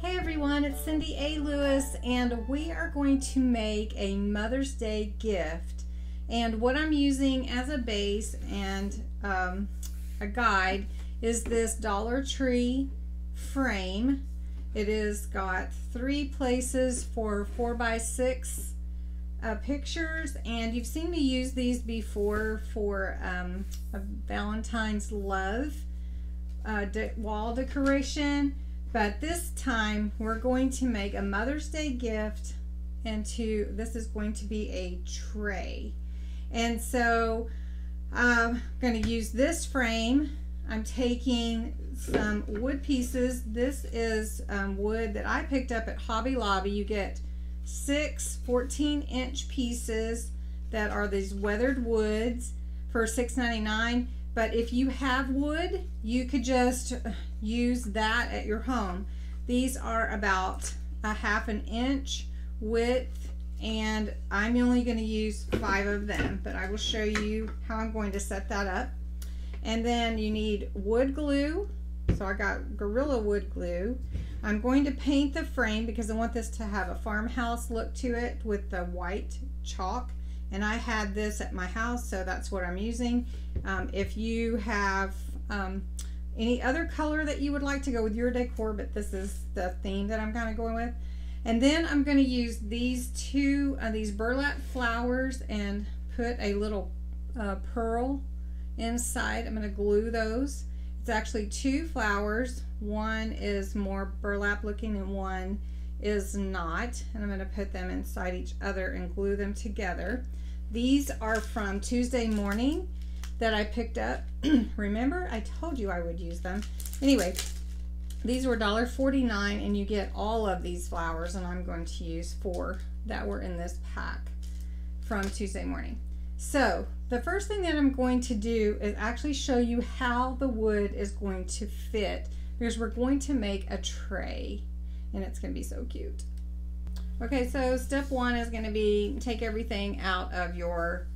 Hey everyone, it's Cindy A. Lewis, and we are going to make a Mother's Day gift. And what I'm using as a base and a guide is this Dollar Tree frame. It has got 3 places for 4x6 pictures, and you've seen me use these before for a Valentine's love wall decoration. But this time we're going to make a Mother's Day gift, and this is going to be a tray. And so I'm going to use this frame. I'm taking some wood pieces. This is wood that I picked up at Hobby Lobby. You get 6 14-inch pieces that are these weathered woods for $6.99. But if you have wood, you could just use that at your home. These are about a 1/2 inch width, and I'm only going to use 5 of them, but I will show you how I'm going to set that up. And then you need wood glue. So I got Gorilla wood glue. I'm going to paint the frame because I want this to have a farmhouse look to it with the white chalk. And I had this at my house, so that's what I'm using. If you have any other color that you would like to go with your decor, but this is the theme that I'm kind of going with. And then I'm going to use these these burlap flowers and put a little pearl inside. I'm going to glue those. It's actually 2 flowers. One is more burlap looking and one is not. And I'm going to put them inside each other and glue them together. These are from Tuesday Morning that I picked up. Remember, I told you I would use them. Anyway, these were $1.49, and you get all of these flowers, and I'm going to use 4 that were in this pack from Tuesday Morning. So the first thing that I'm going to do is actually show you how the wood is going to fit, because we're going to make a tray, and it's going to be so cute. Okay, so step 1 is going to be take everything out of your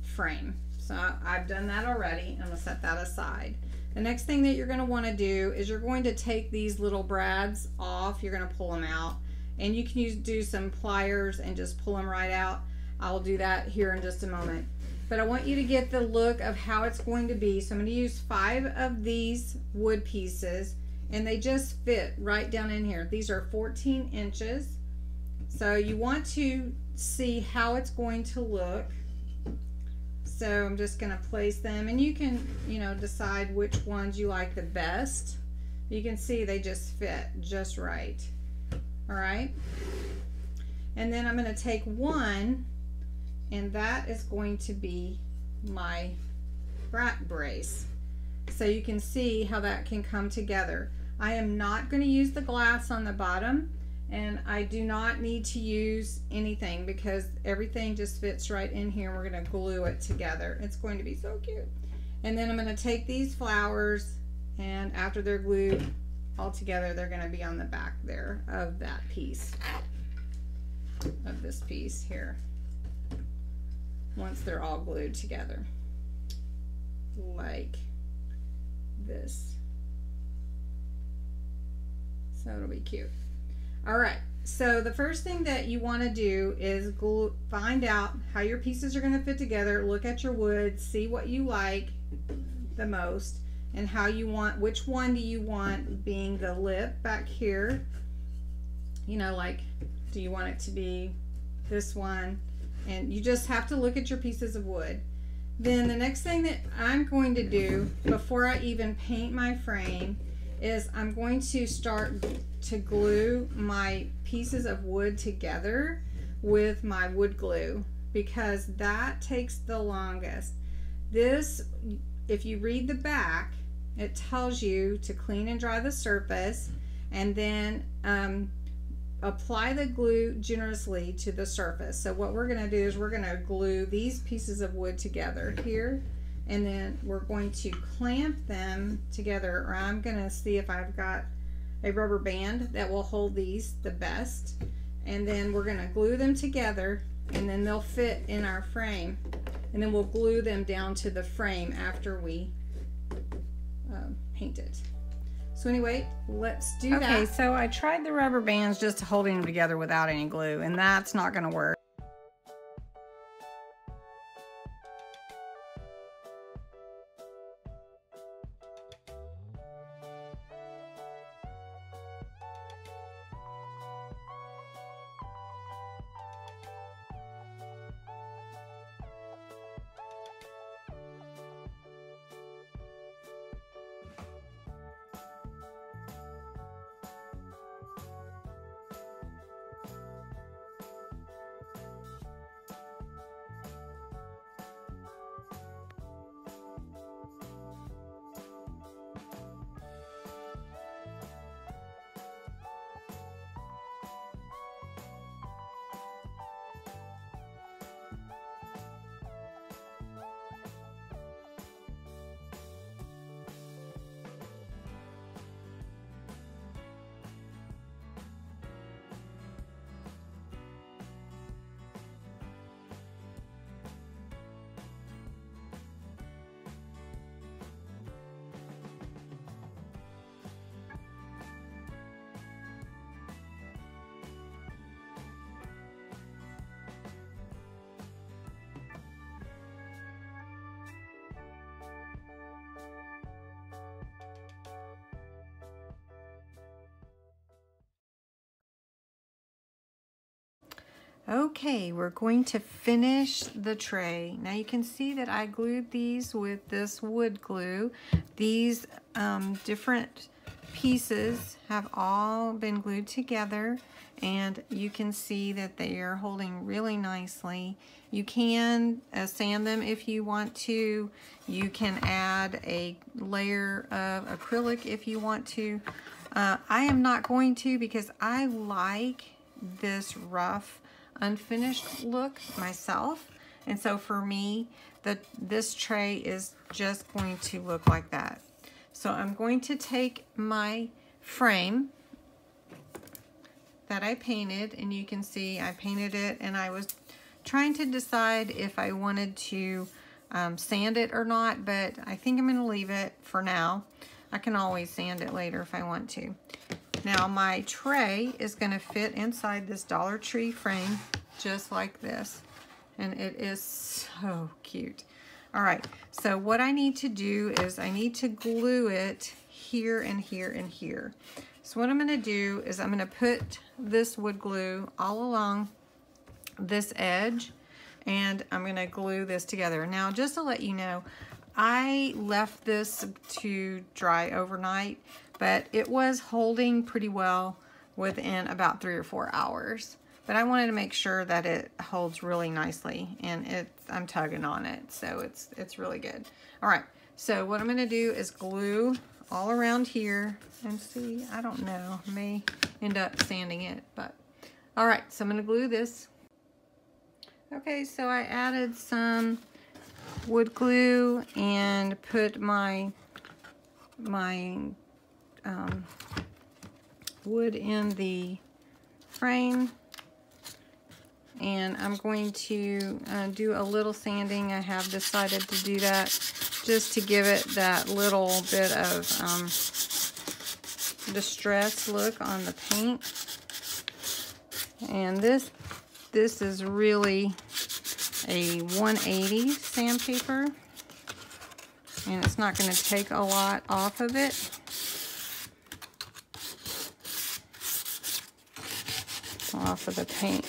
frame. So I've done that already. I'm going to set that aside. The next thing that you're going to want to do is you're going to take these little brads off. You're going to pull them out, and you can do some pliers and just pull them right out. I'll do that here in just a moment. But I want you to get the look of how it's going to be. So I'm going to use 5 of these wood pieces, and they just fit right down in here. These are 14 inches. So you want to see how it's going to look. So I'm just going to place them, and you can, decide which ones you like the best. You can see they just fit just right. All right. And then I'm going to take one, and that is going to be my back brace. So you can see how that can come together. I am not going to use the glass on the bottom. And I do not need to use anything because everything just fits right in here. We're going to glue it together. It's going to be so cute. And then I'm going to take these flowers, and after they're glued all together, they're going to be on the back there of that piece, of this piece here, once they're all glued together, like this. So it'll be cute. All right, so the first thing that you want to do is find out how your pieces are going to fit together. Look at your wood, see what you like the most, and how you want, which one do you want being the lip back here. Like, do you want it to be this one? And you just have to look at your pieces of wood. Then the next thing that I'm going to do before I even paint my frame is I'm going to start to glue my pieces of wood together with my wood glue, because that takes the longest. This, if you read the back, it tells you to clean and dry the surface, and then apply the glue generously to the surface. So what we're going to do is we're going to glue these pieces of wood together here, and then we're going to clamp them together, or I'm going to see if I've got a rubber band that will hold these the best, and then we're going to glue them together, and then they'll fit in our frame, and then we'll glue them down to the frame after we paint it. So anyway, let's do that. Okay, so I tried the rubber bands just holding them together without any glue, and that's not gonna work. Okay, we're going to finish the tray. Now you can see that I glued these with this wood glue. These different pieces have all been glued together, and you can see that they are holding really nicely. You can sand them if you want to. You can add a layer of acrylic if you want to. I am not going to, because I like this rough unfinished look myself, and so for me this tray is just going to look like that. So I'm going to take my frame that I painted, and you can see I painted it, and I was trying to decide if I wanted to sand it or not, but I think I'm going to leave it for now. I can always sand it later if I want to. Now my tray is going to fit inside this Dollar Tree frame just like this, and it is so cute. All right, so what I need to do is I need to glue it here and here and here. So what I'm going to do is I'm going to put this wood glue all along this edge, and I'm going to glue this together. Now just to let you know, I left this to dry overnight, but it was holding pretty well within about 3 or 4 hours. But I wanted to make sure that it holds really nicely, and I'm tugging on it, so it's really good. All right, so what I'm going to do is glue all around here, and see, I don't know, I may end up sanding it, but all right, so I'm going to glue this. Okay, so I added some wood glue and put my wood in the frame, and I'm going to do a little sanding. I have decided to do that just to give it that little bit of distress look on the paint. And this is really a 180 sandpaper, and it's not going to take a lot off of it. Off of the paint.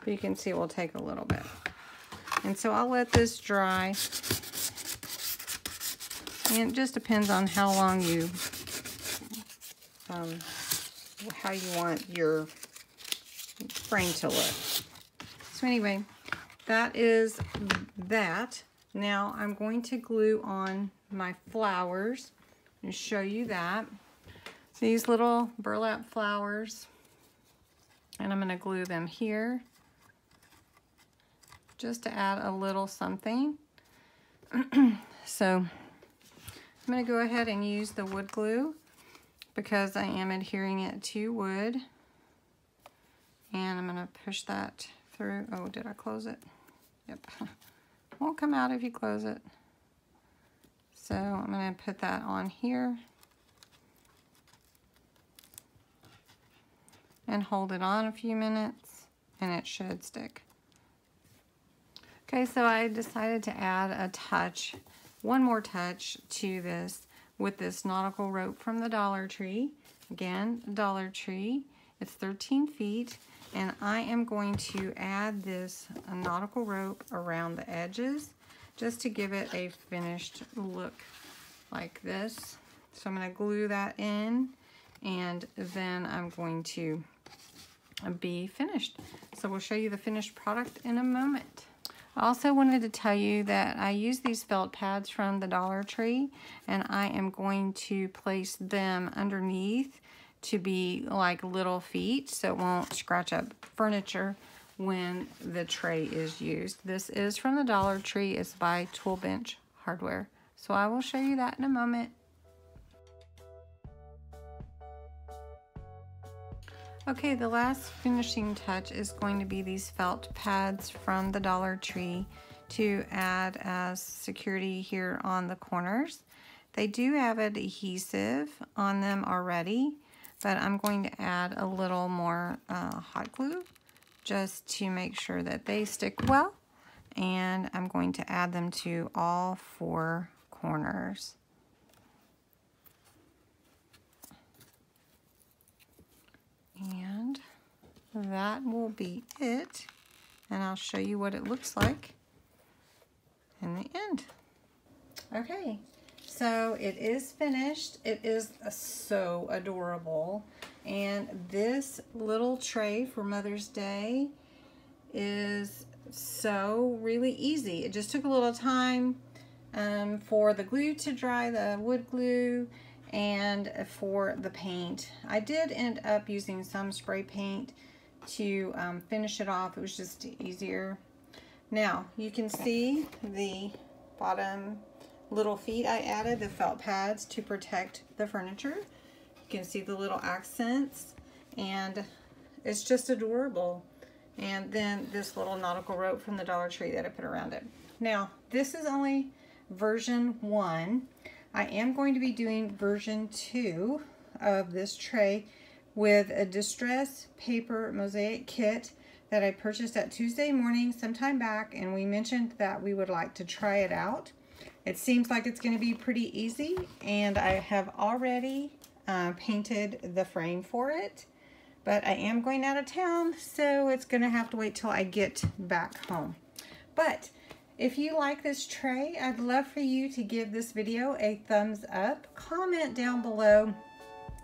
But you can see it will take a little bit. And so I'll let this dry. And it just depends on how long you, how you want your frame to look. So anyway, that is that. Now I'm going to glue on my flowers and show you that. These little burlap flowers, and I'm going to glue them here just to add a little something. So I'm going to go ahead and use the wood glue because I am adhering it to wood, and I'm going to push that through. Oh, did I close it? Yep. Won't come out if you close it. So I'm going to put that on here and hold it on a few minutes, and it should stick. Okay, so I decided to add a touch, one more touch to this with this nautical rope from the Dollar Tree. Again, Dollar Tree. It's 13 feet, and I am going to add this nautical rope around the edges just to give it a finished look like this. So I'm going to glue that in, and then I'm going to be finished. So we'll show you the finished product in a moment. I also wanted to tell you that I use these felt pads from the Dollar Tree, and I am going to place them underneath to be like little feet so it won't scratch up furniture when the tray is used. This is from the Dollar Tree. It's by Tool Bench Hardware. So I will show you that in a moment. Okay, the last finishing touch is going to be these felt pads from the Dollar Tree to add as security here on the corners. They do have an adhesive on them already, but I'm going to add a little more hot glue just to make sure that they stick well, and I'm going to add them to all 4 corners. And that will be it, and I'll show you what it looks like in the end. Okay, so it is finished. It is so adorable, and this little tray for Mother's Day is so really easy. It just took a little time for the glue to dry, the wood glue, and for the paint. I did end up using some spray paint to finish it off. It was just easier. Now you can see the bottom little feet I added, the felt pads to protect the furniture. You can see the little accents, and it's just adorable. And then this little nautical rope from the Dollar Tree that I put around it. Now this is only version 1. I am going to be doing version 2 of this tray with a distress paper mosaic kit that I purchased at Tuesday morning sometime back, and we mentioned that we would like to try it out. It seems like it's going to be pretty easy, and I have already painted the frame for it, but I am going out of town, so it's going to have to wait till I get back home. But if you like this tray, I'd love for you to give this video a thumbs up, comment down below,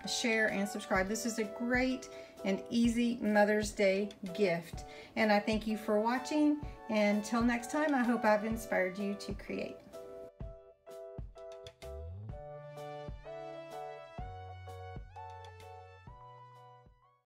share, and subscribe. This is a great and easy Mother's Day gift. And I thank you for watching. Until next time, I hope I've inspired you to create.